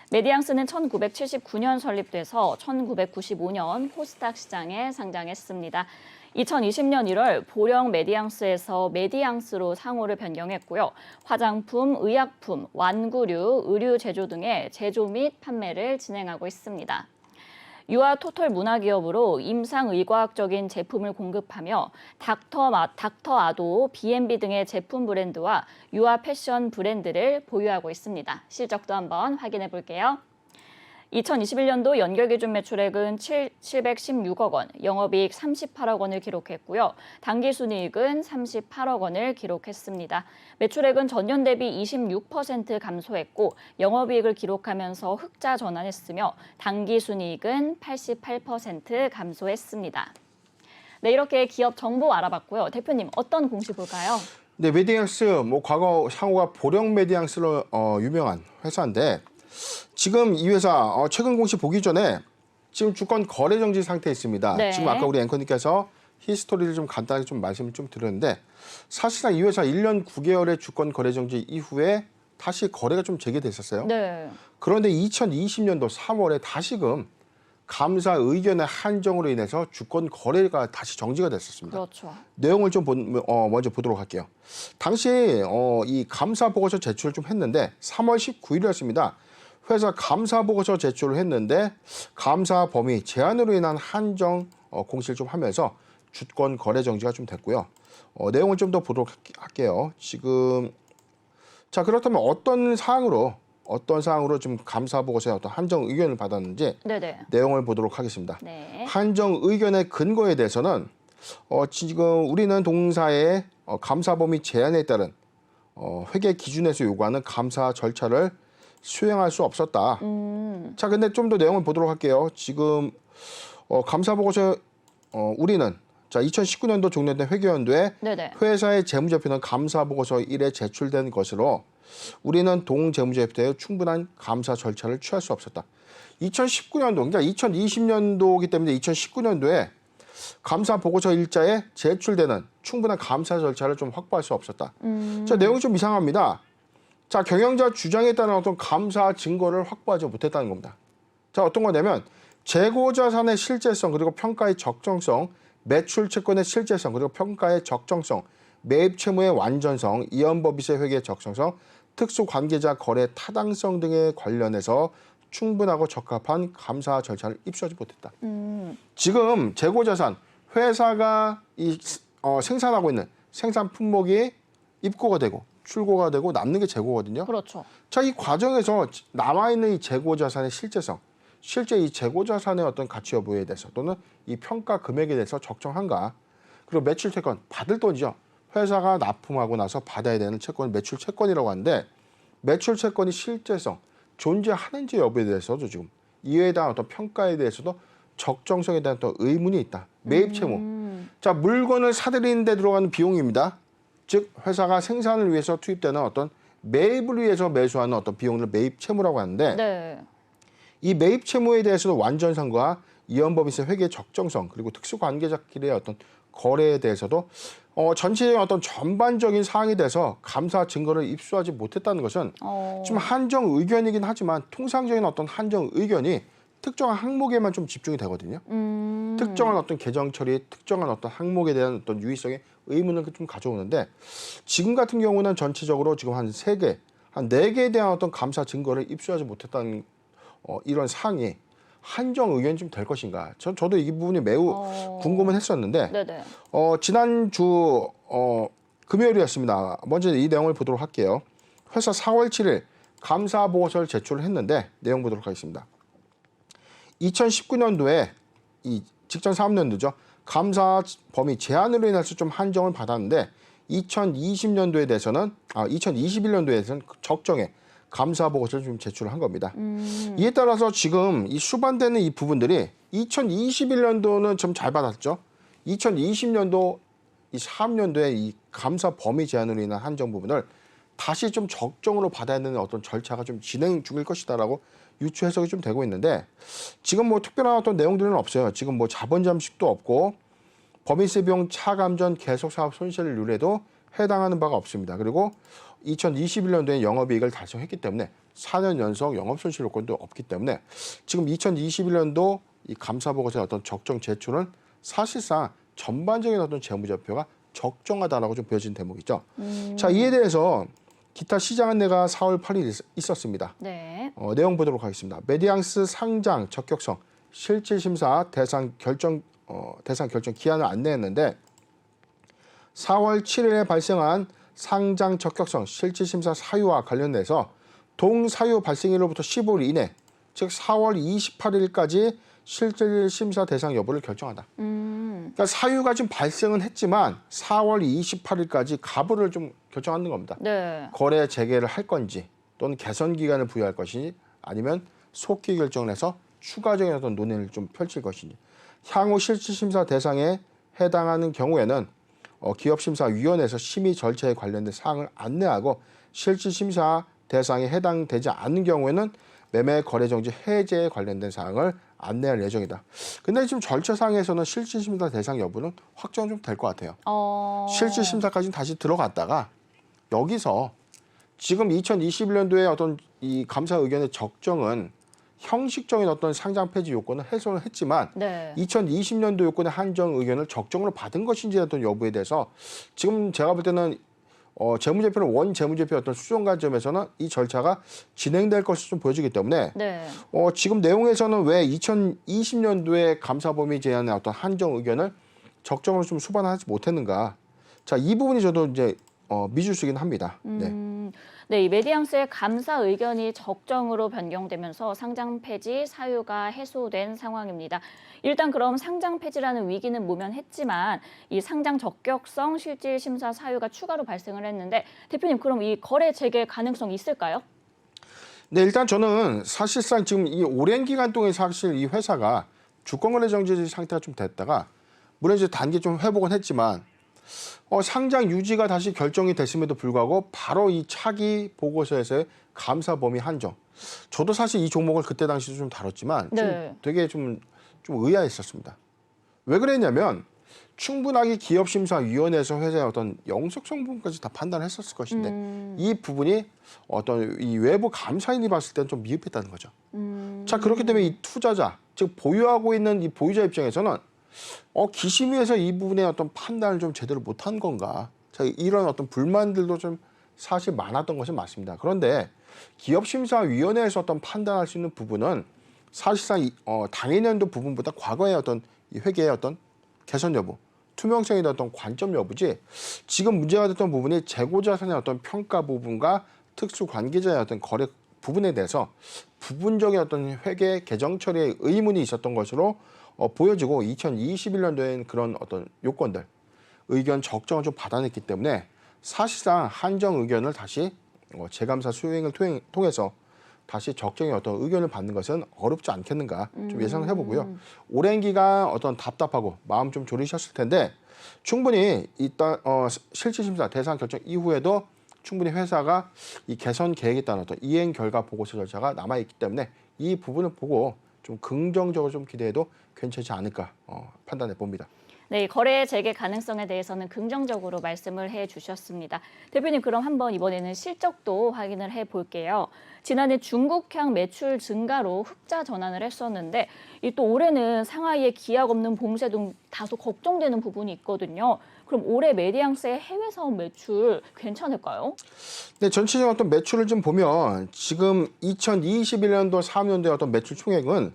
메디앙스는 1979년 설립돼서 1995년 코스닥 시장에 상장했습니다. 2020년 1월 보령 메디앙스에서 메디앙스로 상호를 변경했고요. 화장품, 의약품, 완구류, 의류 제조 등의 제조 및 판매를 진행하고 있습니다. 유아 토털 문화기업으로 임상의과학적인 제품을 공급하며 닥터아도, B&B 등의 제품 브랜드와 유아 패션 브랜드를 보유하고 있습니다. 실적도 한번 확인해 볼게요. 2021년도 연결기준 매출액은 716억 원, 영업이익 38억 원을 기록했고요. 당기순이익은 38억 원을 기록했습니다. 매출액은 전년 대비 26% 감소했고 영업이익을 기록하면서 흑자 전환했으며 당기순이익은 88% 감소했습니다. 네, 이렇게 기업 정보 알아봤고요. 대표님, 어떤 공시 볼까요? 네, 메디앙스, 과거 상호가 보령 메디앙스로 유명한 회사인데 지금 이 회사 최근 공시 보기 전에 지금 주권 거래 정지 상태에 있습니다. 네. 지금 아까 우리 앵커님께서 히스토리를 좀 간단히 좀 말씀을 좀 드렸는데 사실상 이 회사 1년 9개월의 주권 거래 정지 이후에 다시 거래가 좀 재개됐었어요. 네. 그런데 2020년도 3월에 다시금 감사 의견의 한정으로 인해서 주권 거래가 다시 정지가 됐었습니다. 그렇죠. 내용을 좀 먼저 보도록 할게요. 당시 이 감사 보고서 제출을 좀 했는데 3월 19일이었습니다. 회사 감사 보고서 제출을 했는데 감사 범위 제한으로 인한 한정 공시를 좀 하면서 주권 거래 정지가 좀 됐고요. 내용을 좀 더 보도록 할게요. 지금 자 그렇다면 어떤 사항으로 지금 감사 보고서에 어떤 한정 의견을 받았는지 네네. 내용을 보도록 하겠습니다. 네. 한정 의견의 근거에 대해서는 지금 우리는 동사의 감사 범위 제한에 따른 회계 기준에서 요구하는 감사 절차를 수행할 수 없었다. 자, 근데 좀 더 내용을 보도록 할게요. 지금 감사 보고서 우리는 자 2019년도 종료된 회계연도에 네네. 회사의 재무제표는 감사 보고서 1에 제출된 것으로 우리는 동재무제표에 충분한 감사 절차를 취할 수 없었다. 2019년도, 그러니까 2020년도이기 때문에 2019년도에 감사 보고서 일자에 제출되는 충분한 감사 절차를 좀 확보할 수 없었다. 자, 내용이 좀 이상합니다. 자, 경영자 주장에 따른 어떤 감사 증거를 확보하지 못했다는 겁니다. 자, 어떤 거냐면 재고자산의 실제성 그리고 평가의 적정성, 매출 채권의 실제성 그리고 평가의 적정성, 매입 채무의 완전성, 이연법이세 회계의 적정성, 특수관계자 거래 타당성 등에 관련해서 충분하고 적합한 감사 절차를 입수하지 못했다. 지금 재고자산, 회사가 생산하고 있는 생산 품목이 입고가 되고 출고가 되고 남는 게 재고거든요. 그렇죠. 자, 이 과정에서 남아있는 이 재고자산의 실제성, 실제 이 재고자산의 어떤 가치 여부에 대해서 또는 이 평가 금액에 대해서 적정한가. 그리고 매출 채권, 받을 돈이죠. 회사가 납품하고 나서 받아야 되는 채권을 매출 채권이라고 하는데 매출 채권이 실제성, 존재하는지 여부에 대해서도 지금 이에 대한 어떤 평가에 대해서도 적정성에 대한 또 의문이 있다. 매입 채무. 자, 물건을 사들이는 데 들어가는 비용입니다. 즉 회사가 생산을 위해서 투입되는 어떤 매입을 위해서 매수하는 어떤 비용을 매입 채무라고 하는데 네. 이 매입 채무에 대해서도 완전성과 이연법인세 회계 적정성 그리고 특수관계자끼리의 어떤 거래에 대해서도 전체적인 어떤 전반적인 사항에 대해서 감사 증거를 입수하지 못했다는 것은 지금 한정 의견이긴 하지만 통상적인 어떤 한정 의견이 특정한 항목에만 좀 집중이 되거든요. 특정한 어떤 개정 처리, 특정한 어떤 항목에 대한 어떤 유의성의 의문을 좀 가져오는데 지금 같은 경우는 전체적으로 지금 한 3개, 한 4개에 대한 어떤 감사 증거를 입수하지 못했다는 이런 사항이 한정 의견이 좀 될 것인가. 저도 이 부분이 매우 궁금은 했었는데 네네. 지난주 금요일이었습니다. 먼저 이 내용을 보도록 할게요. 회사 4월 7일 감사 보고서를 제출을 했는데 내용 보도록 하겠습니다. 2019년도에 이 직전 사업년도죠. 감사 범위 제한으로 인해서 좀 한정을 받았는데 2020년도에 대해서는 2021년도에서는 적정에 감사 보고서를 좀 제출을 한 겁니다. 이에 따라서 지금 이 수반되는 이 부분들이 2021년도는 좀 잘 받았죠. 2020년도 이 사업년도에 이 감사 범위 제한으로 인한 한정 부분을 다시 좀 적정으로 받아야 되는 어떤 절차가 좀 진행 중일 것이다라고 유추 해석이 좀 되고 있는데 지금 뭐 특별한 어떤 내용들은 없어요. 지금 뭐 자본 잠식도 없고 법인세 비용 차감 전 계속 사업 손실을 누려도 해당하는 바가 없습니다. 그리고 2021년도에 영업이익을 달성했기 때문에 4년 연속 영업손실 요건도 없기 때문에 지금 2021년도 이 감사보고서의 어떤 적정 제출은 사실상 전반적인 어떤 재무제표가 적정하다라고 좀 보여지는 대목이죠. 자, 이에 대해서 기타 시장 안내가 4월 8일 있었습니다. 네. 내용 보도록 하겠습니다. 메디앙스 상장 적격성 실질심사 대상 결정 기한을 안내했는데 4월 7일에 발생한 상장 적격성 실질심사 사유와 관련해서 동사유 발생일로부터 15일 이내, 즉 4월 28일까지 실질심사 대상 여부를 결정하다. 그러니까 사유가 지금 발생은 했지만 4월 28일까지 가부를 좀 결정하는 겁니다. 네. 거래 재개를 할 건지 또는 개선 기간을 부여할 것인지 아니면 속기 결정을 해서 추가적인 어떤 논의를 좀 펼칠 것인지 향후 실질심사 대상에 해당하는 경우에는 기업심사위원회에서 심의 절차에 관련된 사항을 안내하고 실질심사 대상에 해당되지 않는 경우에는 매매 거래 정지 해제에 관련된 사항을 안내할 예정이다. 근데 지금 절차상에서는 실질심사 대상 여부는 확정 좀 될 것 같아요. 실질심사까지는 다시 들어갔다가 여기서 지금 2021년도에 어떤 이 감사 의견의 적정은 형식적인 어떤 상장 폐지 요건을 해소를 했지만 네. 2020년도 요건의 한정 의견을 적정으로 받은 것인지 어떤 여부에 대해서 지금 제가 볼 때는 재무제표는 원 재무제표 어떤 수정 관점에서는 이 절차가 진행될 것으로 좀 보여지기 때문에 네. 지금 내용에서는 왜 2020년도에 감사 범위 제한의 어떤 한정 의견을 적정으로 좀 수반하지 못했는가? 자, 이 부분이 저도 이제 미줄수긴 합니다. 네. 네, 이 메디앙스의 감사 의견이 적정으로 변경되면서 상장 폐지 사유가 해소된 상황입니다. 일단 그럼 상장 폐지라는 위기는 모면했지만 이 상장 적격성 실질 심사 사유가 추가로 발생을 했는데 대표님 그럼 이 거래 재개 가능성이 있을까요? 네, 일단 저는 사실상 지금 이 오랜 기간 동안 사실 이 회사가 주권거래 정지 상태가 좀 됐다가 물론 이제 단기 좀 회복은 했지만 상장 유지가 다시 결정이 됐음에도 불구하고 바로 이 차기 보고서에서의 감사 범위 한정. 저도 사실 이 종목을 그때 당시도 좀 다뤘지만 네. 되게 좀 의아했었습니다. 왜 그랬냐면 충분하게 기업심사위원회에서 회사의 어떤 영속성 부분까지 다 판단했었을 것인데 이 부분이 어떤 이 외부 감사인이 봤을 때는 좀 미흡했다는 거죠. 자, 그렇기 때문에 이 투자자, 즉 보유하고 있는 이 보유자 입장에서는 기심위에서 이 부분의 어떤 판단을 좀 제대로 못한 건가? 자, 이런 어떤 불만들도 좀 사실 많았던 것이 맞습니다. 그런데 기업심사위원회에서 어떤 판단할 수 있는 부분은 사실상 당해년도 부분보다 과거의 어떤 이 회계의 어떤 개선 여부, 투명성에 대한 어떤 관점 여부지 지금 문제가 됐던 부분이 재고자산의 어떤 평가 부분과 특수 관계자의 어떤 거래 부분에 대해서 부분적인 어떤 회계 개정 처리에 의문이 있었던 것으로 보여지고 2021년도에는 그런 어떤 요건들, 의견 적정을 좀 받아냈기 때문에 사실상 한정 의견을 다시 재감사 수행을 통해서 다시 적정의 어떤 의견을 받는 것은 어렵지 않겠는가 좀 예상을 해보고요. 오랜 기간 어떤 답답하고 마음 좀 졸이셨을 텐데 충분히 일단 실질심사 대상 결정 이후에도 충분히 회사가 이 개선 계획에 따른 어떤 이행 결과 보고서 절차가 남아 있기 때문에 이 부분을 보고 좀 긍정적으로 좀 기대해도 괜찮지 않을까 판단해 봅니다. 네, 거래 재개 가능성에 대해서는 긍정적으로 말씀을 해주셨습니다. 대표님 그럼 한번 이번에는 실적도 확인을 해볼게요. 지난해 중국향 매출 증가로 흑자 전환을 했었는데 또 올해는 상하이의 기약 없는 봉쇄 등 다소 걱정되는 부분이 있거든요. 그럼 올해 메디앙스의 해외 사업 매출 괜찮을까요? 네, 전체적인 어떤 매출을 좀 보면 지금 2021년도 3년도의 어떤 매출 총액은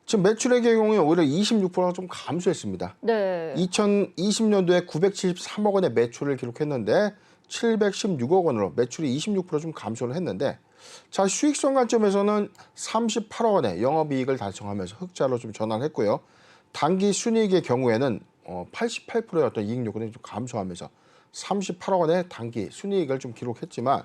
지금 매출의 경우에 오히려 26%가 좀 감소했습니다. 네. 2020년도에 973억 원의 매출을 기록했는데 716억 원으로 매출이 26%좀 감소를 했는데 자, 수익성 관점에서는 38억 원의 영업이익을 달성하면서 흑자로 좀 전환했고요. 단기 순이익의 경우에는 88%의 어떤 이익 요건이 좀 감소하면서 38억 원의 단기 순이익을 좀 기록했지만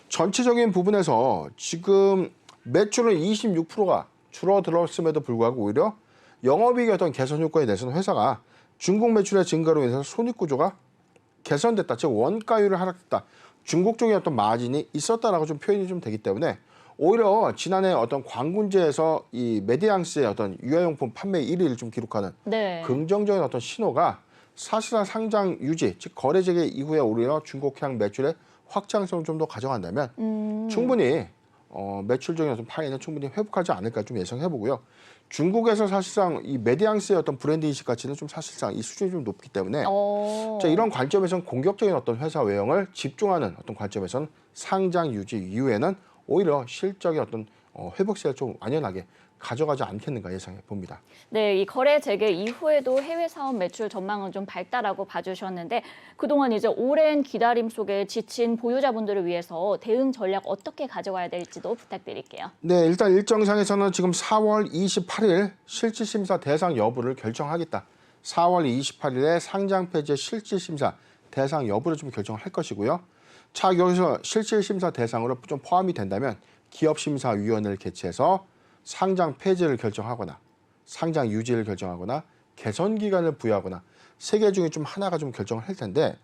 전체적인 부분에서 지금 매출은 26%가 줄어들었음에도 불구하고 오히려 영업이익의 어떤 개선 효과에 대해서는 회사가 중국 매출의 증가로 인해서 손익구조가 개선됐다. 즉 원가율을 하락했다. 중국 쪽에 어떤 마진이 있었다라고 좀 표현이 좀 되기 때문에 오히려 지난해 어떤 광군제에서 이 메디앙스의 어떤 유아용품 판매 1위를 좀 기록하는 네. 긍정적인 어떤 신호가 사실상 상장 유지, 즉 거래 재개 이후에 오히려 중국향 매출의 확장성을 좀 더 가져간다면 충분히 매출적인 어떤 파이는 충분히 회복하지 않을까 좀 예상해 보고요. 중국에서 사실상 이 메디앙스의 어떤 브랜드 인식 가치는 좀 사실상 이 수준이 좀 높기 때문에 자, 이런 관점에서는 공격적인 어떤 회사 외형을 집중하는 어떤 관점에서는 상장 유지 이후에는 오히려 실적의 어떤 회복세를 좀 완연하게 가져가지 않겠는가 예상해 봅니다. 네, 이 거래 재개 이후에도 해외 사업 매출 전망은 좀 밝다라고 봐주셨는데 그동안 이제 오랜 기다림 속에 지친 보유자분들을 위해서 대응 전략 어떻게 가져가야 될지도 부탁드릴게요. 네, 일단 일정상에서는 지금 4월 28일 실질심사 대상 여부를 결정하겠다. 4월 28일에 상장 폐지 실질심사 대상 여부를 좀 결정할 것이고요. 자, 여기서 실질심사 대상으로 좀 포함이 된다면 기업심사위원회를 개최해서 상장 폐지를 결정하거나 상장 유지를 결정하거나 개선 기간을 부여하거나 세 개 중에 좀 하나가 좀 결정을 할 텐데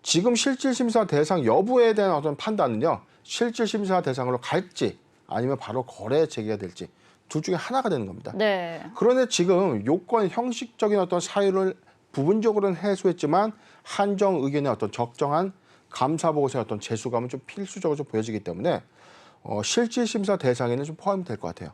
지금 실질심사 대상 여부에 대한 어떤 판단은요. 실질심사 대상으로 갈지 아니면 바로 거래 재개가 될지 둘 중에 하나가 되는 겁니다. 네. 그런데 지금 요건 형식적인 어떤 사유를 부분적으로는 해소했지만 한정 의견의 어떤 적정한 감사 보고서의 어떤 재수감은 좀 필수적으로 좀 보여지기 때문에 실질심사 대상에는 좀 포함이 될 것 같아요.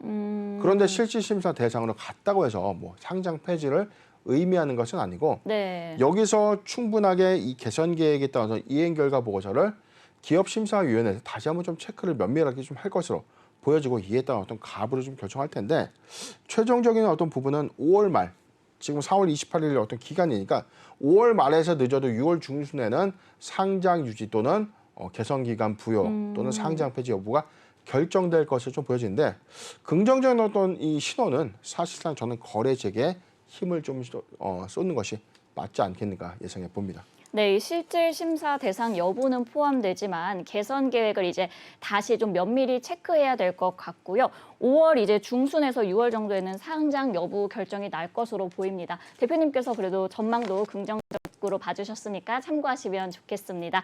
그런데 실질심사 대상으로 갔다고 해서 뭐 상장 폐지를 의미하는 것은 아니고 네. 여기서 충분하게 이 개선 계획에 따라서 이행 결과 보고서를 기업심사위원회에서 다시 한번 좀 체크를 면밀하게 좀 할 것으로 보여지고 이에 따른 어떤 가부를 좀 결정할 텐데 최종적인 어떤 부분은 5월 말 지금 4월 28일 어떤 기간이니까 5월 말에서 늦어도 6월 중순에는 상장 유지 또는 개선 기간 부여 또는 상장 폐지 여부가 결정될 것으로 좀 보여지는데 긍정적인 어떤 이 신호는 사실상 저는 거래 재개에 힘을 좀 쏟는 것이 맞지 않겠는가 예상해 봅니다. 네, 이 실질 심사 대상 여부는 포함되지만 개선 계획을 이제 다시 좀 면밀히 체크해야 될 것 같고요. 5월 이제 중순에서 6월 정도에는 상장 여부 결정이 날 것으로 보입니다. 대표님께서 그래도 전망도 긍정적으로 봐주셨으니까 참고하시면 좋겠습니다.